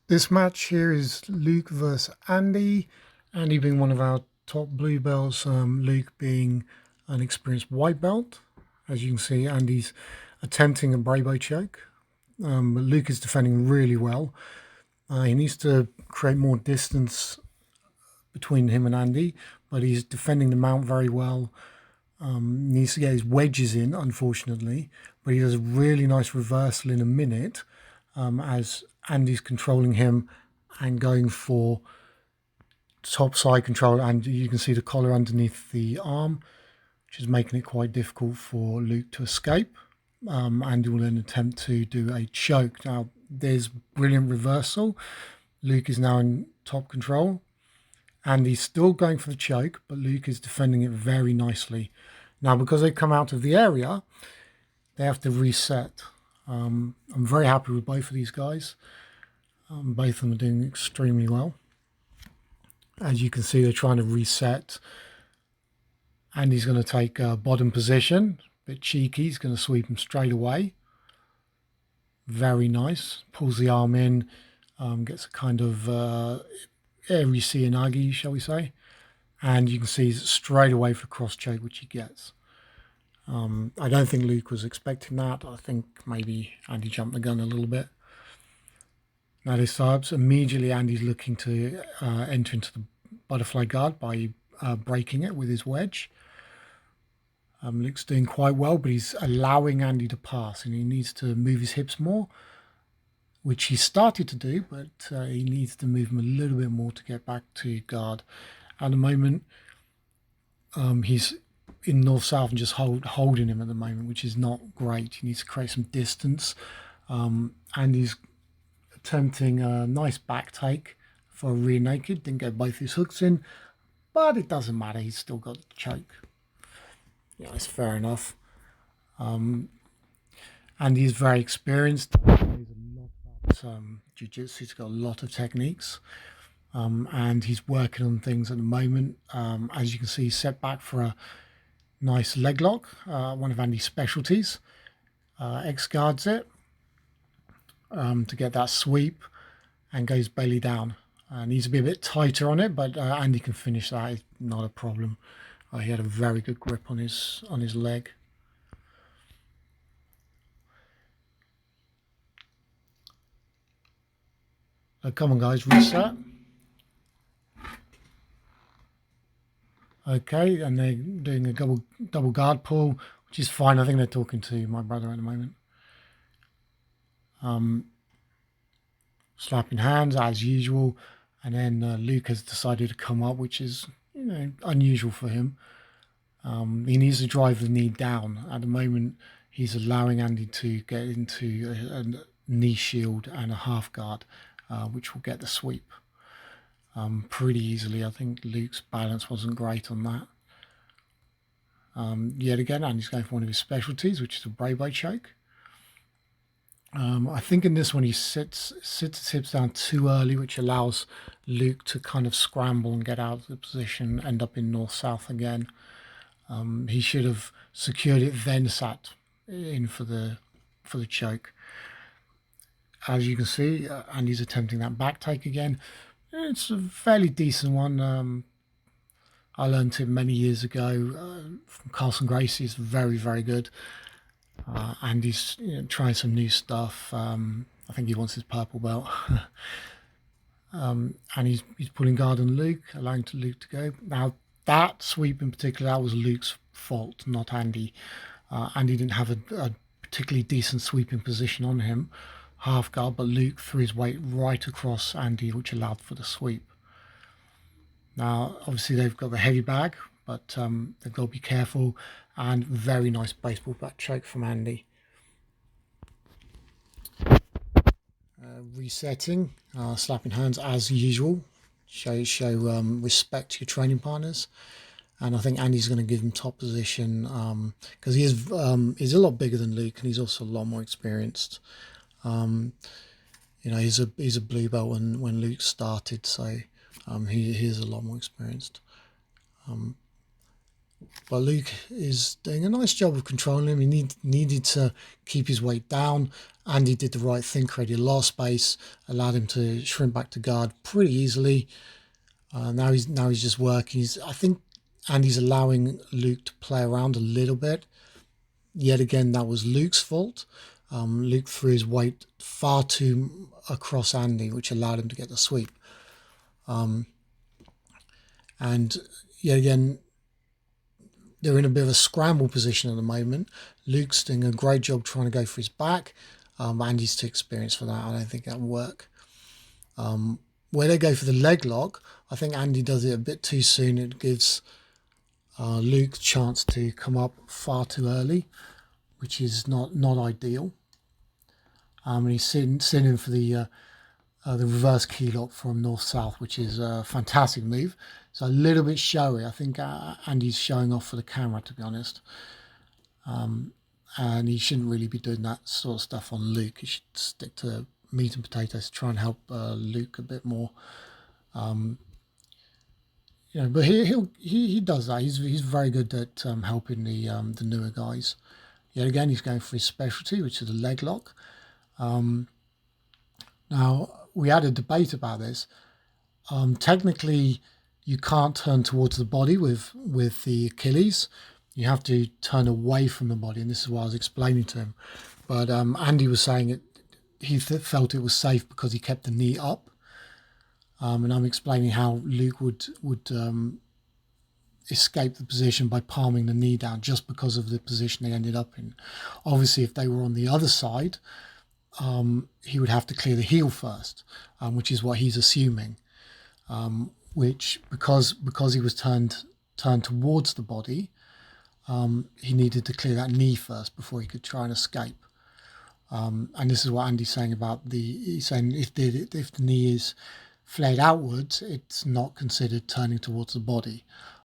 This match here is Luke versus Andy. Andy being one of our top blue belts, Luke being an experienced white belt. As you can see, Andy's attempting a Bravo choke, but Luke is defending really well. He needs to create more distance between him and Andy, but he's defending the mount very well. Needs to get his wedges in, unfortunately, but he does a really nice reversal in a minute as Andy's controlling him and going for top side control, and you can see the collar underneath the arm, which is making it quite difficult for Luke to escape. Andy will then attempt to do a choke. Now, there's brilliant reversal. Luke is now in top control. Andy's still going for the choke, but Luke is defending it very nicely. Now, because they come out of the area, they have to reset. I'm very happy with both of these guys. Both of them are doing extremely well. As you can see, they're trying to reset. Andy's going to take a bottom position. A bit cheeky. He's going to sweep him straight away. Very nice. Pulls the arm in. Gets a kind of airy Seanagi, shall we say. And you can see straight away for cross choke, which he gets. I don't think Luke was expecting that. I think maybe Andy jumped the gun a little bit. Now this starts immediately. Andy's looking to enter into the butterfly guard by breaking it with his wedge. Luke's doing quite well, but he's allowing Andy to pass, and he needs to move his hips more, which he started to do, but he needs to move them a little bit more to get back to guard. At the moment, he's in north-south and just holding him at the moment, which is not great. He needs to create some distance. Andy's attempting a nice back take for a rear naked. Didn't get both his hooks in, but it doesn't matter. He's still got the choke. Yeah, it's fair enough. Andy's very experienced. He knows a lot about jiu-jitsu. He's got a lot of techniques. And he's working on things at the moment. As you can see, he's set back for a nice leg lock, one of Andy's specialties. X guards it to get that sweep and goes belly down. Needs to be a bit tighter on it, but Andy can finish that. It's not a problem. He had a very good grip on his leg. So come on, guys, reset. Okay, and they're doing a double guard pull, which is fine. I think they're talking to my brother at the moment. Slapping hands as usual, and then Luke has decided to come up, which is unusual for him. He needs to drive the knee down. At the moment, he's allowing Andy to get into a knee shield and a half guard, which will get the sweep pretty easily. I think Luke's balance wasn't great on that. Yet again, Andy's going for one of his specialties, which is a Bravo choke. I think in this one he sits his hips down too early, which allows Luke to kind of scramble and get out of the position, end up in north-south again. He should have secured it, then sat in for the choke. As you can see, Andy's attempting that back take again. It's a fairly decent one. I learned it many years ago from Carlson Gracie. It's very, very good. Andy's trying some new stuff. I think he wants his purple belt. And he's pulling guard on Luke, allowing Luke to go. Now, that sweep in particular, that was Luke's fault, not Andy. Andy didn't have a particularly decent sweeping position on him, half guard, but Luke threw his weight right across Andy, which allowed for the sweep. Now, obviously, they've got the heavy bag, but they've got to be careful. And very nice baseball bat choke from Andy. Resetting, slapping hands as usual. Show respect to your training partners. And I think Andy's going to give him top position because he's a lot bigger than Luke, and he's also a lot more experienced. He's a blue belt when Luke started, so he is a lot more experienced. But Luke is doing a nice job of controlling him. He needed to keep his weight down. Andy did the right thing, created a lot of space, allowed him to shrink back to guard pretty easily. Now he's just working. I think Andy's allowing Luke to play around a little bit. Yet again, that was Luke's fault. Luke threw his weight far too across Andy, which allowed him to get the sweep. And yet again, they're in a bit of a scramble position at the moment. Luke's doing a great job trying to go for his back. Andy's too experienced for that. I don't think that'll work. Where they go for the leg lock, I think Andy does it a bit too soon. It gives Luke a chance to come up far too early, which is not ideal. And he's sitting in for the reverse key lock from north-south, which is a fantastic move. It's a little bit showy. I think Andy's showing off for the camera, to be honest. And he shouldn't really be doing that sort of stuff on Luke. He should stick to meat and potatoes to try and help Luke a bit more. But he does that. He's very good at helping the newer guys. Yet again, he's going for his specialty, which is the leg lock. Now, we had a debate about this. Technically, you can't turn towards the body with the Achilles. You have to turn away from the body, and this is what I was explaining to him. But Andy was saying he felt it was safe because he kept the knee up. And I'm explaining how Luke would escape the position by palming the knee down just because of the position they ended up in. Obviously, if they were on the other side, he would have to clear the heel first, which is what he's assuming. Which because he was turned towards the body, he needed to clear that knee first before he could try and escape. And this is what Andy's saying about he's saying if the knee is flared outwards, it's not considered turning towards the body.